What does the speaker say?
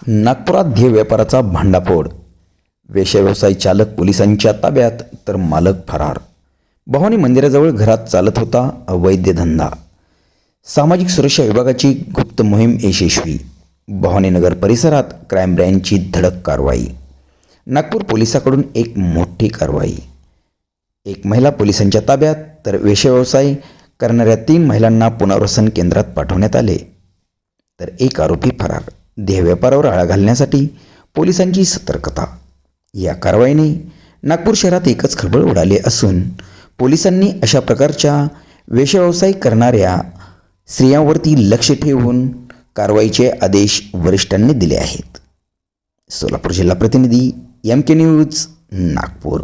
नागपुरात ध्येय व्यापाराचा भांडाफोड. वेश्याव्यवसाय चालक पोलिसांच्या ताब्यात तर मालक फरार. भवानी मंदिराजवळ घरात चालत होता अवैध धंदा. सामाजिक सुरक्षा विभागाची गुप्त मोहीम यशस्वी. भवानीनगर परिसरात क्राईम ब्रँचची धडक कारवाई. नागपूर पोलिसांकडून एक मोठी कारवाई. एक महिला पोलिसांच्या ताब्यात तर वेश्याव्यवसाय करणाऱ्या 3 महिलांना पुनर्वसन केंद्रात पाठवण्यात आले. तर एक आरोपी फरार. ध्येय व्यापारावर आळा घालण्यासाठी पोलिसांची सतर्कता. या कारवाईने नागपूर शहरात एकच खळबळ उडाली असून पोलिसांनी अशा प्रकारच्या वेश्याव्यवसाय करणाऱ्या स्त्रियांवरती लक्ष ठेवून कारवाईचे आदेश वरिष्ठांनी दिले आहेत. सोलापूर जिल्हा प्रतिनिधी MK न्यूज नागपूर.